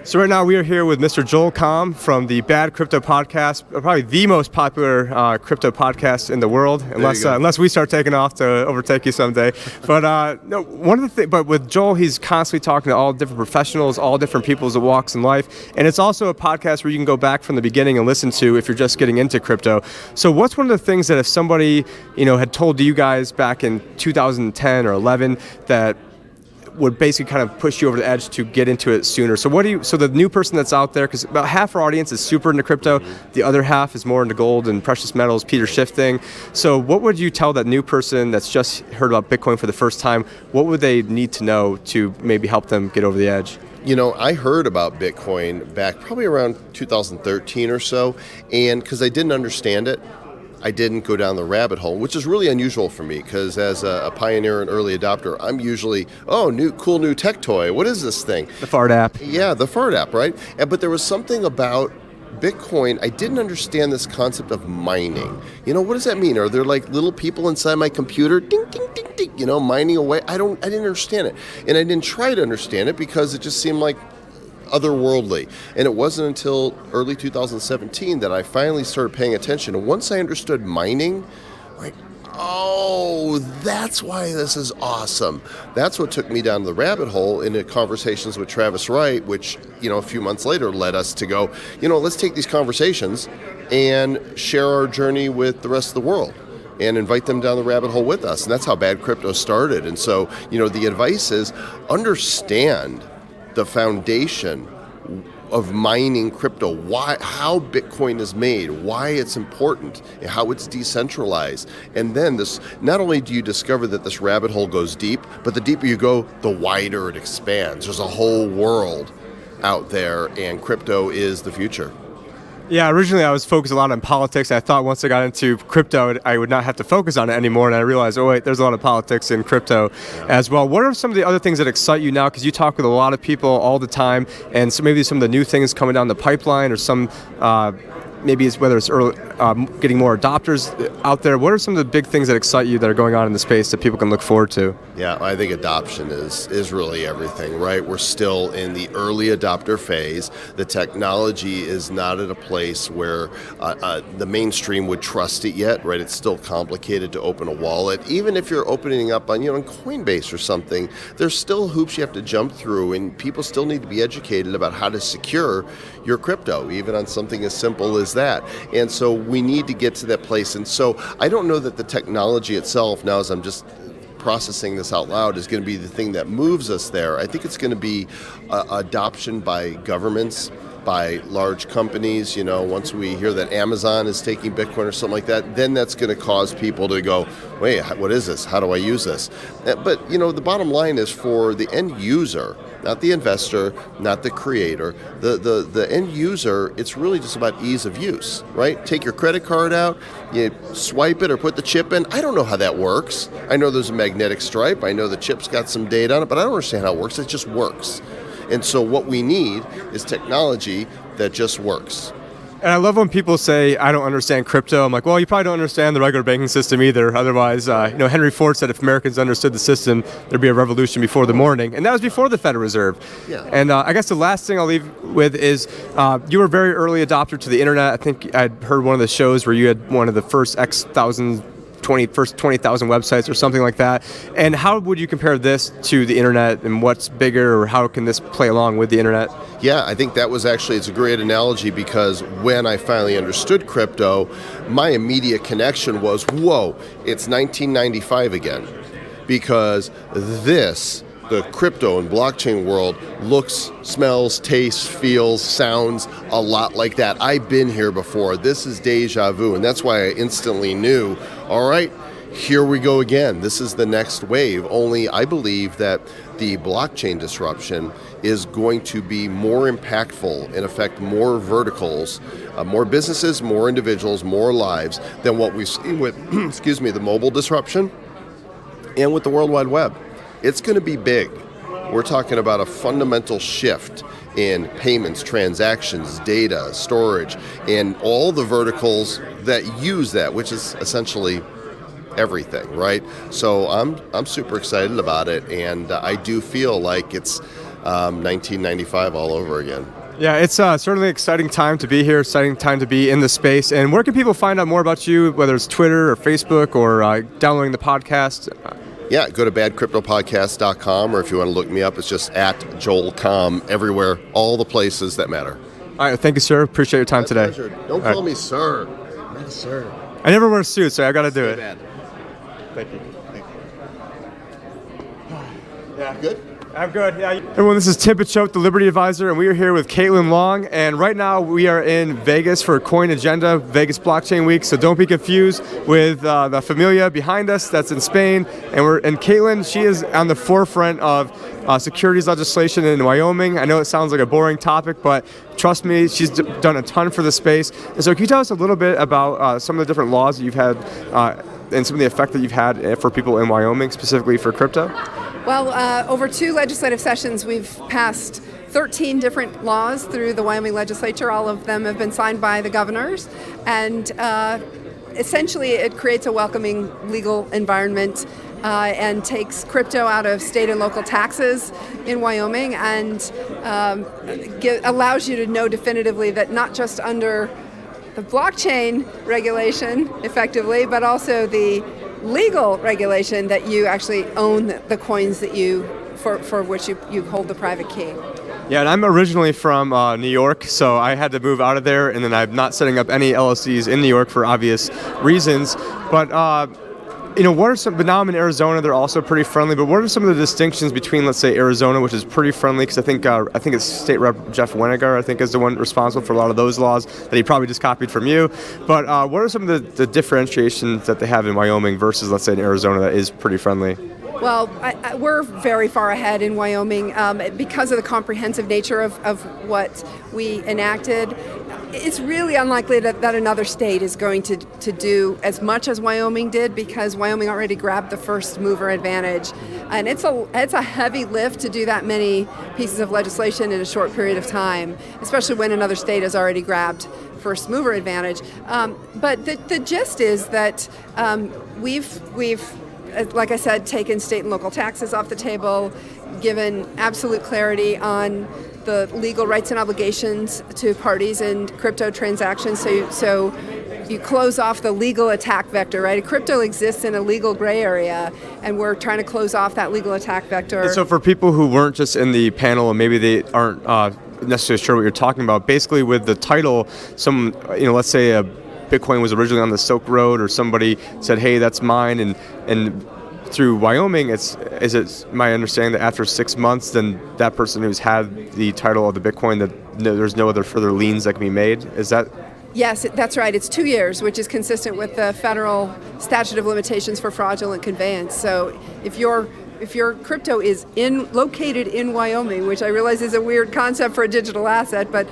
So right now we are here with Mr. Joel Comm from the Bad Crypto Podcast, probably the most popular crypto podcast in the world, unless we start taking off to overtake you someday. But no, one of the things, but with Joel, he's constantly talking to all different professionals, all different people's walks in life, and it's also a podcast where you can go back from the beginning and listen to if you're just getting into crypto. So what's one of the things that if somebody had told you guys back in 2010 or 11 that would basically kind of push you over the edge to get into it sooner? So so the new person that's out there, because about half our audience is super into crypto, the other half is more into gold and precious metals, Peter shifting. So what would you tell that new person that's just heard about Bitcoin for the first time? What would they need to know to maybe help them get over the edge? I heard about Bitcoin back probably around 2013 or so, and because I didn't understand it, I didn't go down the rabbit hole, which is really unusual for me because as a pioneer and early adopter, I'm usually, cool new tech toy. What is this thing? The Fart app. Yeah, the Fart app, right? But there was something about Bitcoin, I didn't understand this concept of mining. What does that mean? Are there like little people inside my computer, ding, ding, ding, ding, mining away? I didn't understand it. And I didn't try to understand it because it just seemed like otherworldly. And it wasn't until early 2017 that I finally started paying attention. And once I understood mining, like, that's why this is awesome. That's what took me down the rabbit hole into conversations with Travis Wright, which, a few months later led us to go, let's take these conversations and share our journey with the rest of the world and invite them down the rabbit hole with us. And that's how Bad Crypto started. And so, the advice is understand the foundation of mining crypto, how Bitcoin is made, why it's important, and how it's decentralized. And then not only do you discover that this rabbit hole goes deep, but the deeper you go, the wider it expands. There's a whole world out there, and crypto is the future. Yeah, originally I was focused a lot on politics. I thought once I got into crypto, I would not have to focus on it anymore. And I realized, there's a lot of politics in crypto as well. What are some of the other things that excite you now? Because you talk with a lot of people all the time. And so maybe some of the new things coming down the pipeline or some, maybe it's whether it's early, getting more adopters out there. What are some of the big things that excite you that are going on in the space that people can look forward to? Yeah, I think adoption is really everything, right? We're still in the early adopter phase. The technology is not at a place where the mainstream would trust it yet, right? It's still complicated to open a wallet. Even if you're opening up on, on Coinbase or something, there's still hoops you have to jump through, and people still need to be educated about how to secure your crypto, even on something as simple as that. And so we need to get to that place. And so I don't know that the technology itself, now as I'm just processing this out loud, is going to be the thing that moves us there. I think it's going to be adoption by governments, by large companies. Once we hear that Amazon is taking Bitcoin or something like that, then that's going to cause people to go, wait, what is this? How do I use this? But, the bottom line is for the end user, not the investor, not the creator, the end user, it's really just about ease of use, right? Take your credit card out, you swipe it or put the chip in. I don't know how that works. I know there's a magnetic stripe. I know the chip's got some data on it, but I don't understand how it works. It just works. And so what we need is technology that just works. And I love when people say, I don't understand crypto. I'm like, well, you probably don't understand the regular banking system either. Otherwise, Henry Ford said if Americans understood the system, there'd be a revolution before the morning. And that was before the Federal Reserve. Yeah. And I guess the last thing I'll leave with is you were a very early adopter to the internet. I think I'd heard one of the shows where you had one of the first first 20,000 websites or something like that. And how would you compare this to the internet, and what's bigger, or how can this play along with the internet? Yeah, I think that was it's a great analogy, because when I finally understood crypto, my immediate connection was, whoa, it's 1995 again. Because the crypto and blockchain world looks, smells, tastes, feels, sounds a lot like that. I've been here before. This is deja vu. And that's why I instantly knew, all right, here we go again. This is the next wave. Only I believe that the blockchain disruption is going to be more impactful and affect more verticals, more businesses, more individuals, more lives than what we've seen with, the mobile disruption and with the World Wide Web. It's going to be big. We're talking about a fundamental shift in payments, transactions, data, storage, and all the verticals that use that, which is essentially everything, right? So I'm super excited about it, and I do feel like it's 1995 all over again. Yeah, it's certainly an exciting time to be here, exciting time to be in the space. And where can people find out more about you, whether it's Twitter or Facebook or downloading the podcast? Yeah, go to badcryptopodcast.com, or if you want to look me up, it's just at Joel Comm everywhere, all the places that matter. All right, thank you, sir. Appreciate your time today. Pleasure. Don't call me sir. Not sir. I never wear a suit, so I got to do it. Bad. Thank you. Yeah. Good? I'm good. Yeah. Everyone, this is Tim Picciott, the Liberty Advisor, and we are here with Caitlin Long. And right now we are in Vegas for Coin Agenda, Vegas Blockchain Week. So don't be confused with the Familia behind us. That's in Spain. And Caitlin, she is on the forefront of securities legislation in Wyoming. I know it sounds like a boring topic, but trust me, she's done a ton for the space. And so can you tell us a little bit about some of the different laws that you've had and some of the effect that you've had for people in Wyoming, specifically for crypto? Well, over 2 legislative sessions, we've passed 13 different laws through the Wyoming legislature. All of them have been signed by the governors. And essentially, it creates a welcoming legal environment and takes crypto out of state and local taxes in Wyoming and allows you to know definitively that not just under the blockchain regulation, effectively, but also the legal regulation that you actually own the coins that for which you hold the private key. Yeah, and I'm originally from New York, so I had to move out of there, and then I'm not setting up any LLCs in New York for obvious reasons. But what are some? But now I'm in Arizona; they're also pretty friendly. But what are some of the distinctions between, let's say, Arizona, which is pretty friendly? Because I think it's State Rep Jeff Weniger, I think, is the one responsible for a lot of those laws that he probably just copied from you. But what are some of the differentiations that they have in Wyoming versus, let's say, in Arizona that is pretty friendly? Well, we're very far ahead in Wyoming because of the comprehensive nature of what we enacted. It's really unlikely that another state is going to do as much as Wyoming did, because Wyoming already grabbed the first mover advantage. And it's a heavy lift to do that many pieces of legislation in a short period of time, especially when another state has already grabbed first mover advantage. But the gist is that we've like I said, taken state and local taxes off the table, given absolute clarity on the legal rights and obligations to parties in crypto transactions. So you close off the legal attack vector, right? Crypto exists in a legal gray area, and we're trying to close off that legal attack vector. And so for people who weren't just in the panel and maybe they aren't necessarily sure what you're talking about, basically with the title, let's say a Bitcoin was originally on the Silk Road, or somebody said, hey, that's mine, and through Wyoming, is it my understanding that after 6 months, then that person who's had the title of the Bitcoin, that there's no other further liens that can be made? Is that? Yes, that's right. It's 2 years, which is consistent with the federal statute of limitations for fraudulent conveyance. So if your crypto is located in Wyoming, which I realize is a weird concept for a digital asset, but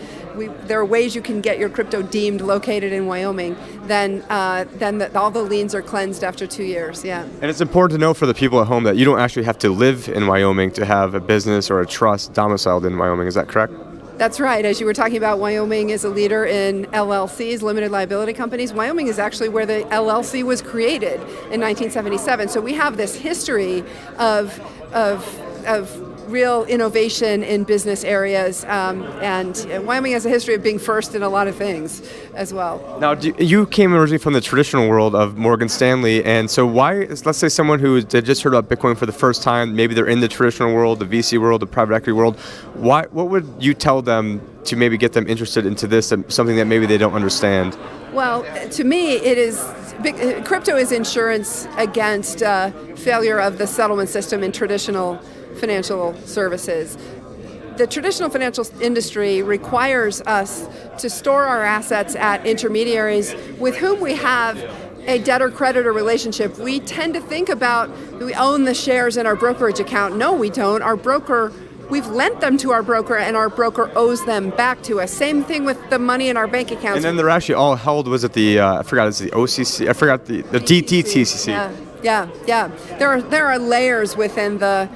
there are ways you can get your crypto deemed located in Wyoming, then all the liens are cleansed after 2 years, yeah. And it's important to know for the people at home that you don't actually have to live in Wyoming to have a business or a trust domiciled in Wyoming. Is that correct? That's right. As you were talking about, Wyoming is a leader in LLCs, limited liability companies. Wyoming is actually where the LLC was created in 1977. So we have this history of real innovation in business areas, and Wyoming has a history of being first in a lot of things as well. Now, you came originally from the traditional world of Morgan Stanley, and so why, let's say someone who just heard about Bitcoin for the first time, maybe they're in the traditional world, the VC world, the private equity world, what would you tell them to maybe get them interested into this, something that maybe they don't understand? Well, to me, crypto is insurance against failure of the settlement system in traditional financial services. The traditional financial industry requires us to store our assets at intermediaries with whom we have a debtor-creditor relationship. We tend to think about we own the shares in our brokerage account. No, we don't. We've lent them to our broker, and our broker owes them back to us. Same thing with the money in our bank accounts. And then they're actually all held, was it the, I forgot, it's the OCC, I forgot the DTCC. Yeah. There are layers within the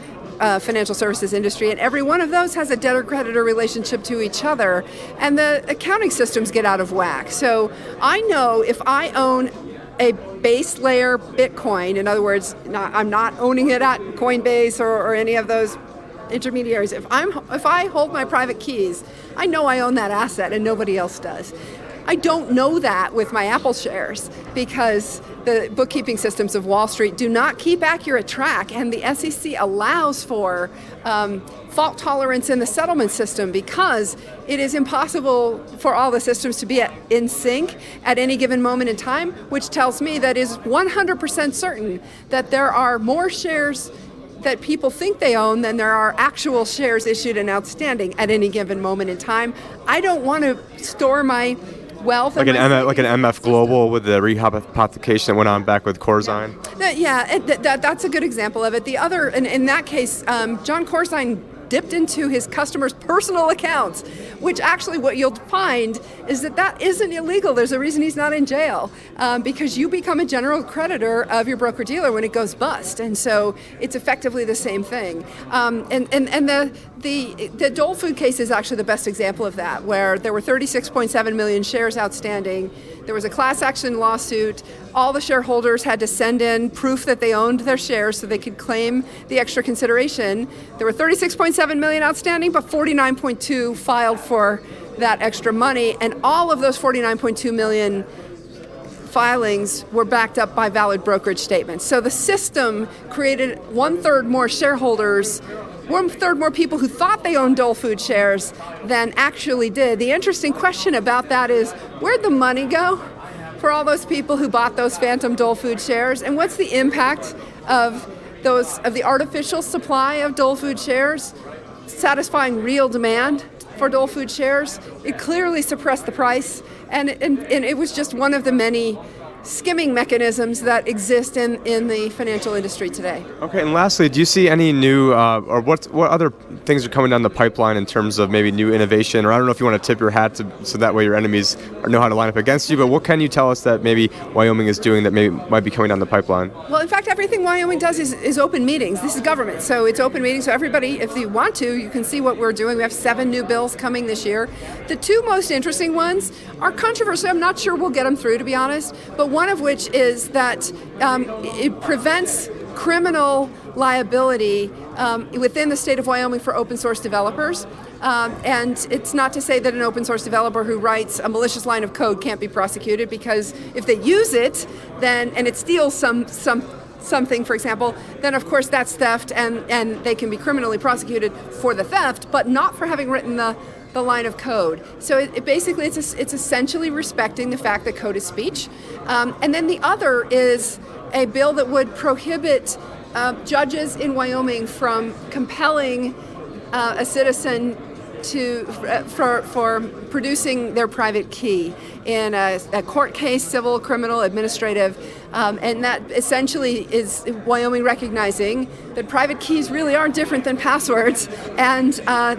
financial services industry, and every one of those has a debtor-creditor relationship to each other, and the accounting systems get out of whack. So I know if I own a base layer Bitcoin, in other words, I'm not owning it at Coinbase or any of those intermediaries. If I hold my private keys, I know I own that asset and nobody else does. I don't know that with my Apple shares because the bookkeeping systems of Wall Street do not keep accurate track, and the SEC allows for fault tolerance in the settlement system because it is impossible for all the systems to be in sync at any given moment in time, which tells me that is 100% certain that there are more shares that people think they own than there are actual shares issued and outstanding at any given moment in time. I don't want to store my wealth. Like an MF Global with the rehypothecation that went on back with Corzine? Yeah, that's a good example of it. The other, in that case, John Corzine dipped into his customers' personal accounts, which actually what you'll find is that isn't illegal. There's a reason he's not in jail, because you become a general creditor of your broker-dealer when it goes bust. And so it's effectively the same thing. And the Dole Food case is actually the best example of that, where there were 36.7 million shares outstanding. There was a class action lawsuit. All the shareholders had to send in proof that they owned their shares so they could claim the extra consideration. There were 36.7 million outstanding, but 49.2 filed for that extra money, and all of those 49.2 million filings were backed up by valid brokerage statements. So the system created 1/3 more shareholders, 1/3 more people who thought they owned Dole Food shares than actually did. The interesting question about that is, where'd the money go for all those people who bought those phantom Dole Food shares, and what's the impact of the artificial supply of Dole Food shares satisfying real demand for Dole Food shares? It clearly suppressed the price, and it was just one of the many skimming mechanisms that exist in the financial industry today. Okay, and lastly, do you see any new, or what other things are coming down the pipeline in terms of maybe new innovation? Or I don't know if you want to tip your hat so that way your enemies know how to line up against you, but what can you tell us that maybe Wyoming is doing that might be coming down the pipeline? Well, in fact, everything Wyoming does is open meetings. This is government, so it's open meetings. So everybody, if you want to, you can see what we're doing. We have 7 new bills coming this year. The 2 most interesting ones are controversial. I'm not sure we'll get them through, to be honest, but one of which is that it prevents criminal liability within the state of Wyoming for open source developers. And it's not to say that an open source developer who writes a malicious line of code can't be prosecuted, because if they use it, and it steals something, for example, then of course that's theft, and they can be criminally prosecuted for the theft, but not for having written the line of code. So it's essentially respecting the fact that code is speech. And then the other is a bill that would prohibit judges in Wyoming from compelling a citizen for producing their private key in a court case, civil, criminal, administrative, and that essentially is Wyoming recognizing that private keys really are different than passwords, and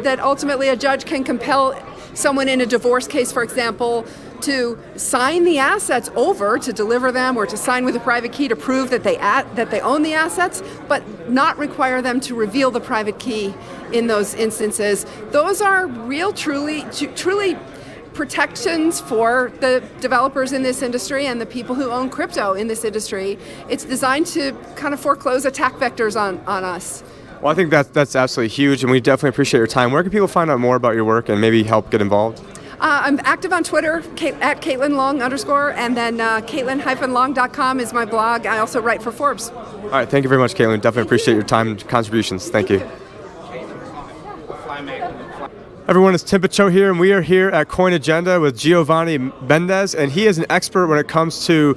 that ultimately a judge can compel someone in a divorce case, for example, to sign the assets over, to deliver them, or to sign with a private key to prove that they own the assets, but not require them to reveal the private key in those instances. Those are real, truly protections for the developers in this industry and the people who own crypto in this industry. It's designed to kind of foreclose attack vectors on us. Well, I think that's absolutely huge, and we definitely appreciate your time. Where can people find out more about your work and maybe help get involved? I'm active on Twitter, at @CaitlinLong_, and then Caitlin-Long.com is my blog. I also write for Forbes. All right, thank you very much, Caitlin. Definitely appreciate your time and contributions. Thank you. Everyone, it's Tim Picciott here, and we are here at Coin Agenda with Giovanni Mendez, and he is an expert when it comes to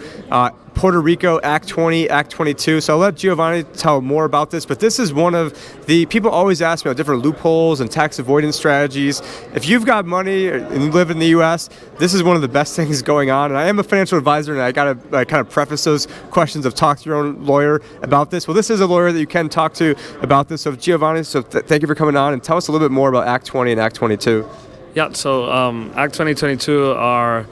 Puerto Rico, Act 20, Act 22. So I'll let Giovanni tell more about this, but this is one of the, people always ask me about different loopholes and tax avoidance strategies. If you've got money and you live in the US, this is one of the best things going on. And I am a financial advisor, and I gotta kind of preface those questions of talk to your own lawyer about this. Well, this is a lawyer that you can talk to about this. So Giovanni, thank you for coming on, and tell us a little bit more about Act 20 and Act 22. Yeah, so Act 2022 are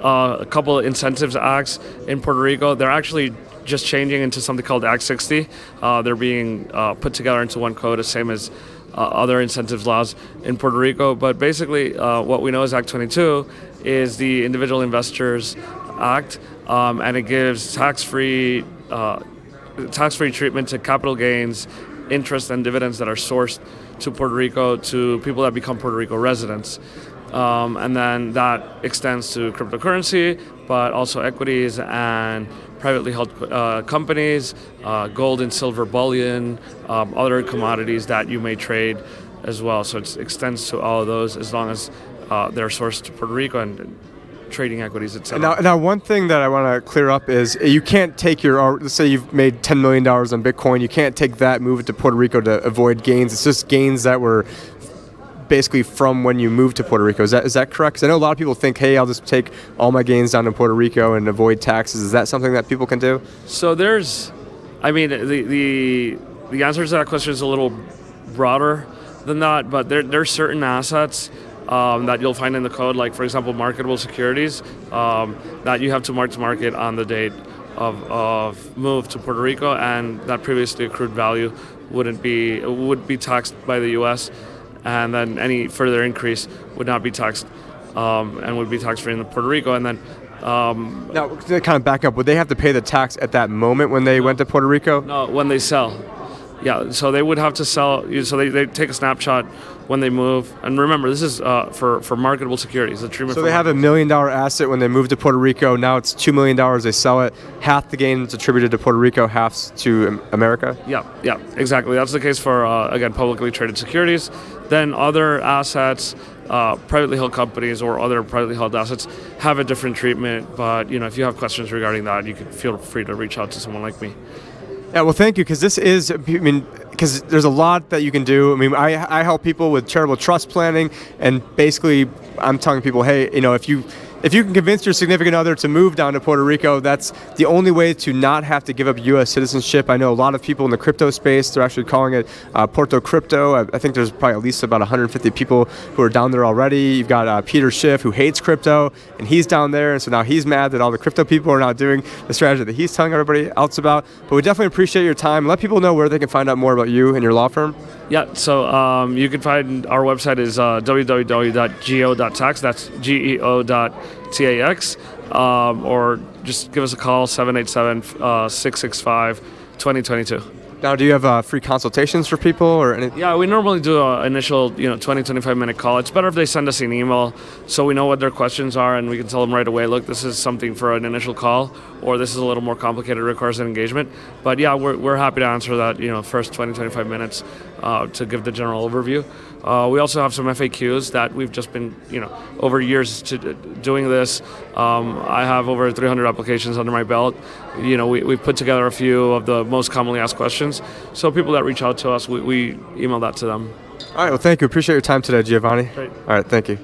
a couple of incentives acts in Puerto Rico. They're actually just changing into something called Act 60. They're being put together into one code, the same as other incentives laws in Puerto Rico. But basically, what we know as Act 22 is the Individual Investors Act, and it gives tax-free treatment to capital gains, interest, and dividends that are sourced to Puerto Rico to people that become Puerto Rico residents. And then that extends to cryptocurrency, but also equities and privately held companies, gold and silver bullion, other commodities that you may trade as well. So it extends to all of those as long as they're sourced to Puerto Rico and trading equities, etc. Now, one thing that I want to clear up is you can't take let's say you've made $10 million on Bitcoin, you can't take that, move it to Puerto Rico to avoid gains. It's just gains that were basically from when you moved to Puerto Rico. Is that correct? 'Cause I know a lot of people think, hey, I'll just take all my gains down to Puerto Rico and avoid taxes. Is that something that people can do? So the answer to that question is a little broader than that, but there's certain assets that you'll find in the code, like for example marketable securities, that you have to mark-to-market on the date of move to Puerto Rico, and that previously accrued value would be taxed by the U.S., and then any further increase would not be taxed and would be tax-free in Puerto Rico. And then now, to kind of back up, would they have to pay the tax at that moment when they went to Puerto Rico? No, when they sell. Yeah, so they would have to sell. So they take a snapshot when they move. And remember, this is for marketable securities. The treatment. So they have $1 million asset when they move to Puerto Rico. Now it's $2 million. They sell it. Half the gain is attributed to Puerto Rico, half to America. Yeah, exactly. That's the case for again publicly traded securities. Then other assets, privately held companies or other privately held assets have a different treatment. But if you have questions regarding that, you can feel free to reach out to someone like me. Yeah, well, thank you, because because there's a lot that you can do. I help people with charitable trust planning, and basically I'm telling people, hey, if you can convince your significant other to move down to Puerto Rico, that's the only way to not have to give up U.S. citizenship. I know a lot of people in the crypto space, they're actually calling it Puerto Crypto. I think there's probably at least about 150 people who are down there already. You've got Peter Schiff, who hates crypto, and he's down there, and so now he's mad that all the crypto people are not doing the strategy that he's telling everybody else about. But we definitely appreciate your time. Let people know where they can find out more about you and your law firm. Yeah, so you can find our website is www.geo.tax. That's geo.tax, or just give us a call, 787-665-2022. Now, do you have free consultations for people or anything? Yeah, we normally do an initial 20-25 minute call. It's better if they send us an email so we know what their questions are and we can tell them right away, look, this is something for an initial call, or this is a little more complicated, requires an engagement. But yeah, we're happy to answer that first 20-25 minutes to give the general overview. We also have some FAQs that we've just been over years doing this. I have over 300 applications under my belt. We've put together a few of the most commonly asked questions. So people that reach out to us, we email that to them. All right, well, thank you. Appreciate your time today, Giovanni. Great. All right, thank you.